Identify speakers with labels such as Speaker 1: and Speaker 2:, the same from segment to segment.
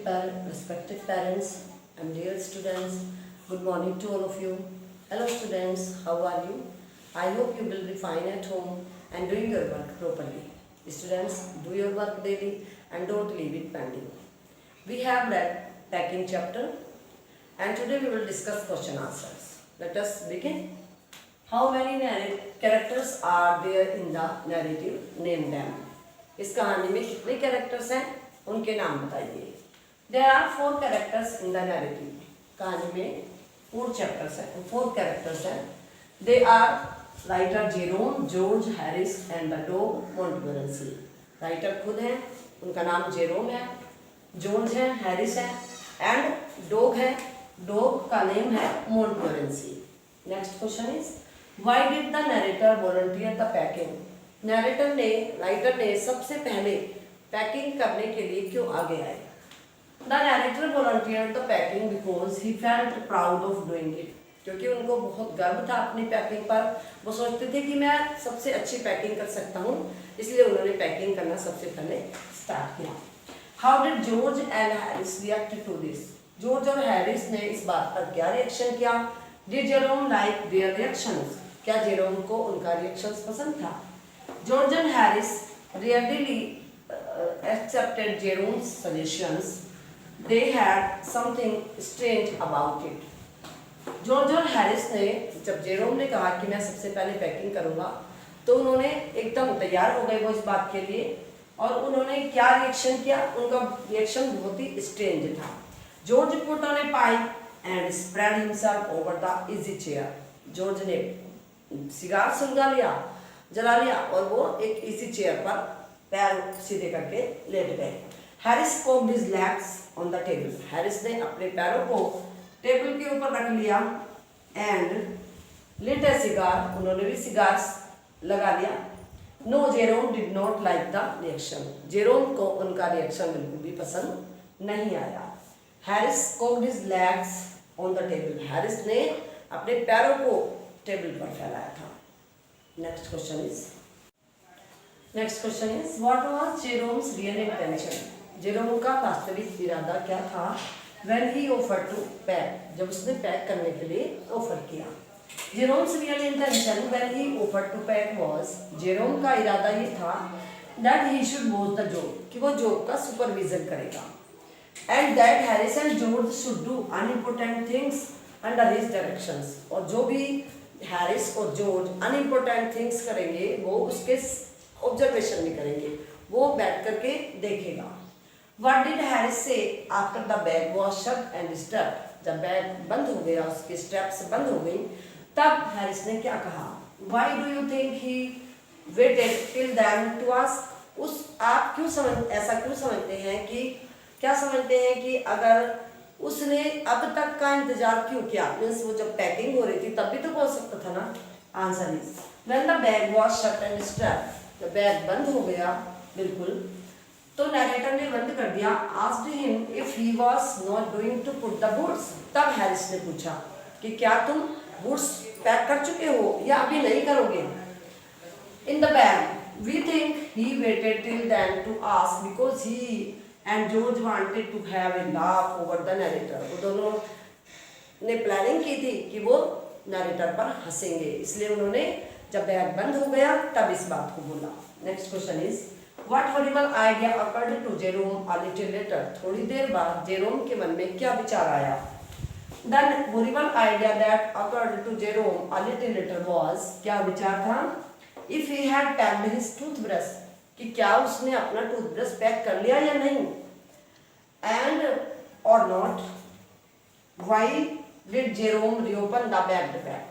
Speaker 1: respected parents and dear students, good morning to all of you. Hello students, how are you? I hope you will be fine at home and doing your work properly. Students, do your work daily and don't leave it pending. We have read packing chapter and today we will discuss question answers. Let us begin. How many characters are there in the narrative? Name them. इस कहानी में कितने characters हैं उनके नाम बताइए. There are 4 characters in the narrative. कहानी में 4 chapters हैं, 4 characters हैं. They are writer Jerome, George, Harris and the dog Montmorency. Writer खुद हैं, उनका नाम जेरोम है, जॉर्ज है, हैरिस है एंड डॉग है, डॉग का नेम है Montmorency. Next question is why did the narrator volunteer the packing. Writer ने सबसे पहले पैकिंग करने के लिए क्यों आगे आए. The narrator volunteer the packing because he felt proud of doing it. क्योंकि उनको बहुत गर्व था अपनी पैकिंग पर. वो सोचते थे कि मैं सबसे अच्छी पैकिंग कर सकता हूँ, इसलिए उन्होंने पैकिंग करना सबसे पहले स्टार्ट किया. How did George and Harris react to this. George और हैरिस ने इस बात पर क्या रिएक्शन किया. Did Jerome like their reactions. क्या जेरोम को उनका रिएक्शंस पसंद था. George and Harris readily accepted Jerome's suggestions. They had something strange about it. George और हैरिस ने जब जेरोम ने कहा कि मैं सबसे पहले पैकिंग करूंगा तो उन्होंने एकदम तैयार हो गए वो इस बात के लिए. और उन्होंने क्या रिएक्शन किया. उनका रिएक्शन बहुत ही स्ट्रेंज था. George put on A pipe and spread himself over the easy chair. George ने सिगार सुलगा लिया, जला लिया और वो एक इजी चेयर पर पैर सीधे करके लेट गए. Harris cocked his legs on the table. Harris ने अपने पैरों को टेबल के ऊपर रख लिया एंड लिट ए सिगार. उन्होंने भी सिगार लगा लिया. No Jerome did not like the reaction. Jerome को उनका रिएक्शन बिल्कुल भी पसंद नहीं आया. Harris cocked his legs on the table. Harris ने अपने पैरों को टेबल पर फैलाया था. Next question is what was Jerome's real intention. Jerome का वास्तविक इरादा क्या था. When he offered to pack, जब उसने पैक करने के लिए ऑफर किया. Jerome's real intention when he offered to pack was, Jerome का इरादा ये था that he should watch the job, कि वो जॉब का सुपरविजन करेगा. And that Harris and George should do unimportant things under his directions. और जो भी हैरिस और जॉर्ज अनइम्पोर्टेंट थिंग्स करेंगे वो उसके ऑब्जर्वेशन में करेंगे, वो बैठ करके देखेगा. What did Harris say after the bag was shut and strapped? जब बैग बंद हो गया, उसके स्ट्रैप्स बंद हो गई, तब हैरिस ने क्या कहा. Why do you think he waited till then to ask? आप ऐसा क्यों समझते हैं कि क्या समझते हैं कि अगर उसने अब तक का इंतजार क्यों किया. मीन्स वो जब पैकिंग हो रही थी तब भी तो बोल सकता था ना. Answer is when the bag was shut and strapped. जब बैग बंद हो गया बिल्कुल तो नरेटर ने बंद कर दिया. asked him if he was not going to put the boots. तब हैरिस ने पूछा कि क्या तुम बूट्स पैक कर चुके हो या अभी नहीं करोगे. in the bag we think he waited till then to ask because he and George wanted to have a laugh over the narrator. वो दोनों ने प्लानिंग की थी कि वो नरेटर पर हंसेंगे, इसलिए उन्होंने जब बैग बंद हो गया तब इस बात को बोला. Next question is what horrible idea occurred to Jerome a little later. थोड़ी देर बाद जेरोम के मन में क्या विचार आया. The horrible idea that occurred to Jerome a little later was. क्या विचार था. If he had packed his toothbrush, कि क्या उसने अपना टूथब्रश पैक कर लिया या नहीं. एंड और not why did Jerome reopen the bag pack.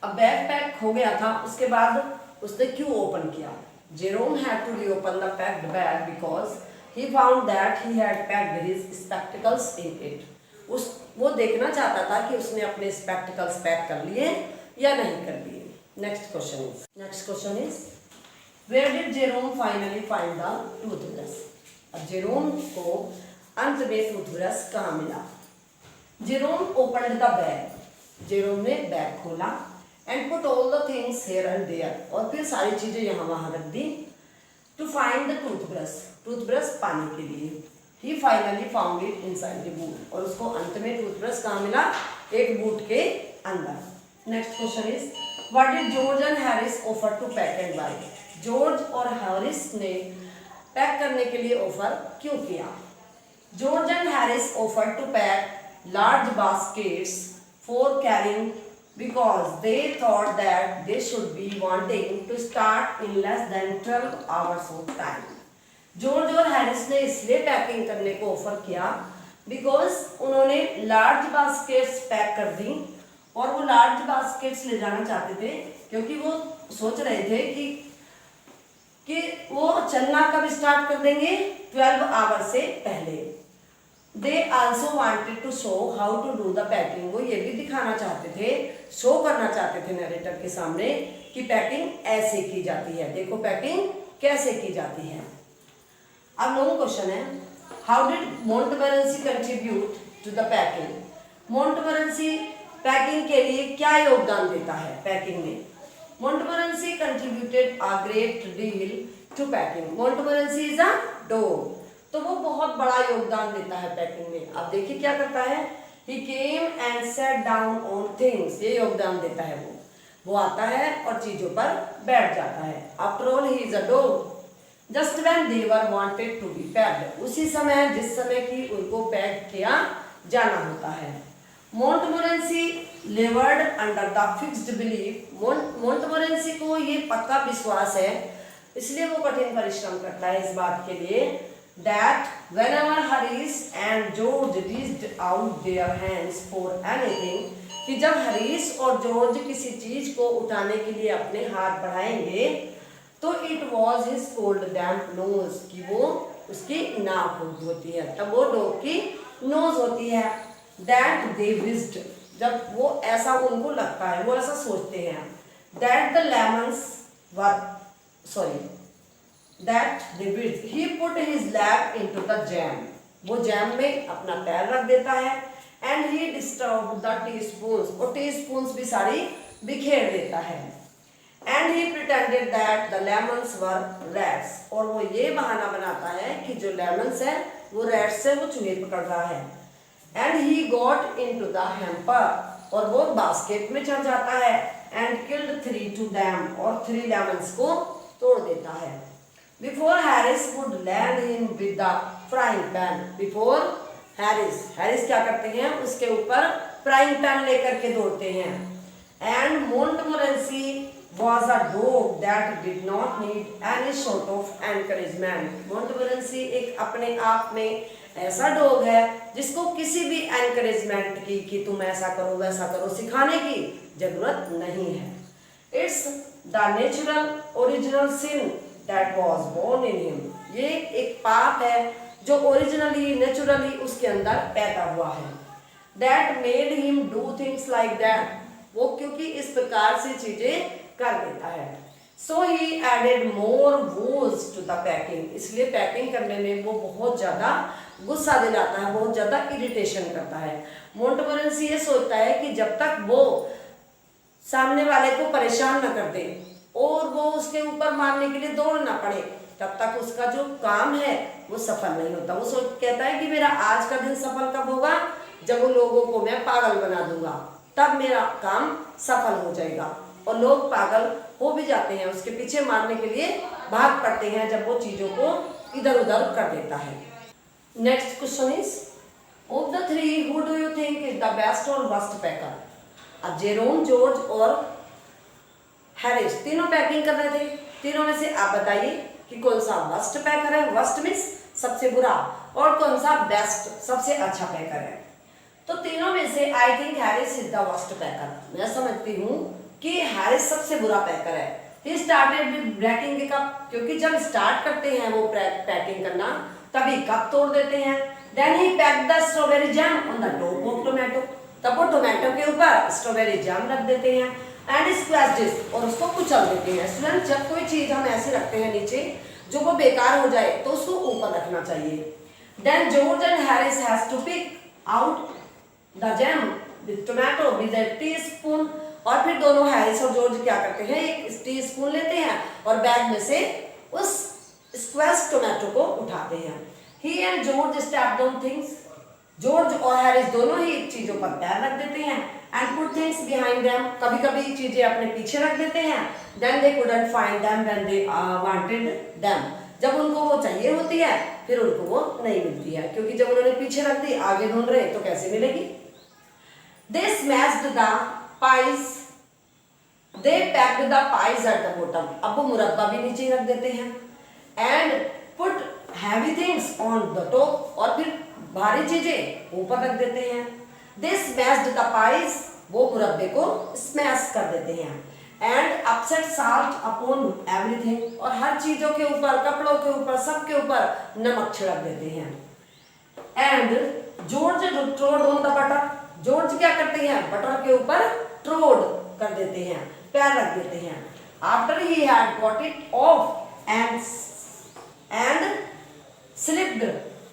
Speaker 1: अब बैग पैक हो गया था, उसके बाद उसने क्यों ओपन किया. Jerome had to reopen the packed bag because he found that he had packed his spectacles in it. वो देखना चाहता था कि उसने अपने स्पेक्टिकल्स पैक कर लिए या नहीं कर लिए. Next question is Where did Jerome finally find the toothbrush? अब जेरोम को अंत में टूथब्रश कहाँ मिला. Jerome opened the bag. Jerome ने बैग खोला and put all the things here and there. और फिर सारी चीजें यहाँ वहाँ रख दी. To find the toothbrush. Toothbrush पाने के लिए. He finally found it inside the boot, और उसको अंत में टूथब्रश कहाँ मिला, एक बूट के अंदर। Next question is what did George and Harris offer to pack and why. George और हैरिस ने पैक करने के लिए ऑफर क्यों किया। George and Harris offer to pack large baskets for carrying because they thought that they should be wanting to start in less than 12 hours of time. George और Harris ने इसलिए पैकिंग करने को ऑफर किया because उन्होंने large baskets pack कर दी, और वो लार्ज बास्केट्स ले जाना चाहते थे क्योंकि वो सोच रहे थे कि वो चलना कब स्टार्ट कर देंगे, 12 आवर से पहले। They also wanted to show how to do the packing. वो ये भी दिखाना चाहते थे, शो करना चाहते थे नरेटर के सामने कि पैकिंग ऐसे की जाती है, देखो पैकिंग कैसे की जाती है। अब नो क्वेश्चन है, how did Montmorency contribute to the packing. Montmorency packing के लिए क्या योगदान देता है पैकिंग में। Montmorency contributed a great deal to packing. Montmorency is a dog, तो वो बहुत बड़ा योगदान देता है पैकिंग में। अब देखिए क्या करता है, he came and sat down on things, ये योगदान देता है वो आता है और चीजों पर बैठ जाता है। After all he is a dog. Just when they were wanted to be packed, उसी समय जिस समय कि उनको पैक किया जाना होता है। Montmorency laboured under the fixed belief. Montmorency को ये पक्का विश्वास है, इसलिए वो कठिन परिश्रम करता है इस बात के लिए that whenever Haris and George reached out their hands for anything, कि जब हरीश और जॉर्ज किसी चीज को उठाने के लिए अपने हाथ बढ़ाएंगे तो it was his cold damp nose, कि वो उसकी नाक होती है, तब वो डॉग की नोज होती है। that they wished, जब वो ऐसा उनको लगता है, वो ऐसा सोचते हैं that the lemons were that they wished he put his leg into the jam, वो जैम में अपना पैर रख देता है। and he disturbed the teaspoons, और टीस्पून्स भी सारी बिखेर देता है। and he pretended that the lemons were rats, और वो ये बहाना बनाता है कि जो लेमन्स है वो रैट्स से वो चूहे पकड़ रहा है। and he got into the hamper, और वो बास्केट में चढ़ जाता है। and killed 3 to them, और 3 लेमन्स को तोड़ देता है। Before Harris would land him with the frying pan, before Harris क्या करते हैं, उसके ऊपर फ्राइंग पैन लेकर के दौड़ते हैं। And Montmorency was a dog that did not need any sort of encouragement. Montmorency एक अपने आप में ऐसा डॉग है जिसको किसी भी एनकरेजमेंट की कि तुम ऐसा करो वैसा करो सिखाने की जरूरत नहीं है। It's the natural original sin that was born in him. ये एक पाप है जो ओरिजिनली नेचुरली उसके अंदर पैदा हुआ है। That made him do things like that, वो क्योंकि इस प्रकार से चीजें कर देता है। So he added more woes to the packing, इसलिए पैकिंग करने में वो बहुत ज्यादा गुस्सा दिलाता है, बहुत ज्यादा इरिटेशन करता है। मोंटमोरेंसी ये सोचता है कि जब तक वो सामने वाले को परेशान न कर दे और वो उसके ऊपर मारने के लिए दौड़ना पड़े, तब तक उसका जो काम है वो सफल नहीं होता। वो कहता है कि मेरा आज का दिन सफल कब होगा, जब वो लोगों को मैं पागल बना दूंगा, तब मेरा काम सफल हो जाएगा। और लोग पागल हो भी जाते हैं, उसके पीछे मारने के लिए भाग पड़ते हैं जब वो चीजों को इधर उधर कर देता है। Next question is of the 3 who do you think is the best और वर्स्ट पैकर। अब जेरोम, जॉर्ज और हैरिस तीनों पैकिंग कर रहे थे, तीनों में से आप बताइए कि कौन सा वर्स्ट पैकर है, वर्स्ट मीन्स सबसे बुरा, और कौन सा बेस्ट सबसे अच्छा पैकर है। तो तीनों में से I think Harris is the worst packer. मैं समझती हूँ कि हैरिस सबसे बुरा पैकर है। He started with breaking the cup, क्योंकि जब स्टार्ट करते हैं वो पैकिंग करना तभी कप तोड़ देते हैं। Then he packed the strawberry jam on the top of tomato, तब वो टोमेटो के ऊपर स्ट्रॉबेरी जैम रख देते हैं। एंड स्क्वैश्ड, और उसको कुचल देते हैं। स्टूडेंट, जब कोई चीज हम ऐसे रखते हैं नीचे जो वो बेकार हो जाए तो उसको ऊपर रखना चाहिए। Then George and Harris has to pick out the jam with tomato with a teaspoon, और फिर दोनों हैरिस और जॉर्ज क्या करते हैं, एक टीस्पून लेते हैं और बैग में से उस स्क्वैश टोमेटो को उठाते हैं। He and George stepped on things, George और हैरिस दोनों ही चीजों पर पैर रख देते हैं, and put things behind them, कभी कभी चीजें अपने पीछे रख देते हैं, then they couldn't find them when they wanted them, जब उनको वो चाहिए होती है फिर उनको वो नहीं मिलती है, क्योंकि जब उन्होंने पीछे रख दी आगे ढूंढ रहे तो कैसे मिलेगी। They smashed the pies, they packed the pies at the bottom, अब वो मुरब्बा भी नीचे रख देते हैं, and put heavy things on the top, और फिर भारी चीजें ऊपर रख देते हैं। दे स्मैश्ड द पाइज, वो मुरब्बे को स्मैश कर देते हैं, and upset salt upon everything, और हर चीजों के ऊपर, कपड़ों के ऊपर, सबके ऊपर नमक छिड़क देते हैं। And George trod on the butter, George क्या करते हैं, बटर के ऊपर ट्रोड कर देते हैं, पैर रख देते हैं। After he had got it off and slipped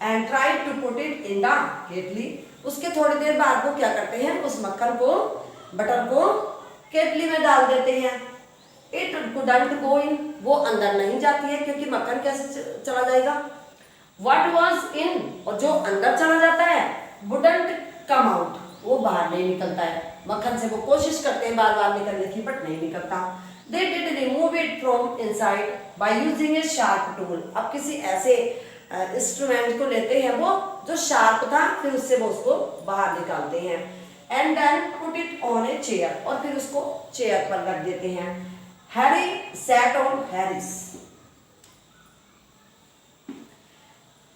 Speaker 1: and tried to put it in the kettle, उसके थोड़ी देर बाद वो क्या करते हैं, उस मक्खन को, बटर को केटली में डाल देते हैं। इट कुडंट गो इन, वो अंदर नहीं जाती है क्योंकि मक्खन कैसे चला जाएगा। व्हाट वाज इन, और जो अंदर चला जाता है, वुडंट कम आउट, वो बाहर नहीं निकलता है। मक्खन से वो कोशिश करते हैं बार बार निकलने की, बट नहीं निकलता। They did remove it from inside by using A sharp tool, अब किसी ऐसे इंस्ट्रूमेंट को लेते हैं वो जो शार्प था, फिर उससे वो उसको बाहर निकालते हैं। And then put it on a chair, और फिर उसको चेयर पर रख देते हैं। Harry sat on Harris,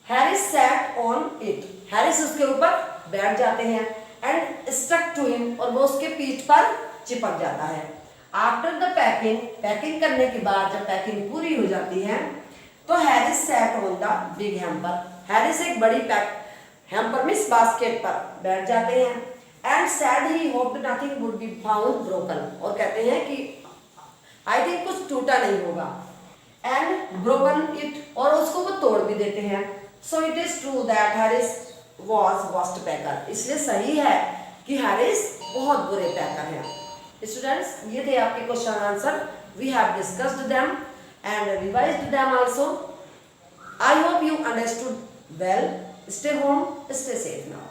Speaker 1: Harris sat on it, Harris उसके ऊपर बैठ जाते हैं, एंड स्टक टू हिम, और वो उसके पीठ पर चिपक जाता है। आफ्टर द पैकिंग, पैकिंग करने के बाद जब पैकिंग पूरी हो जाती है तो Harris sat on the big hamper, Harris एक बड़ी हैम्पर में बास्केट पर बैठ जाते हैं। And sad he hoped nothing would be found broken, और कहते हैं कि आई थिंक कुछ टूटा नहीं होगा। एंड ब्रोकन इट, और उसको वो तोड़ भी देते हैं। So it is true that Harris was worst packer, इसलिए सही है कि हैरिस बहुत बुरे पैकर हैं। स्टूडेंट्स, ये थे आपके question answer, we have discussed them and revised them also. I hope you understood well. Stay home, stay safe now.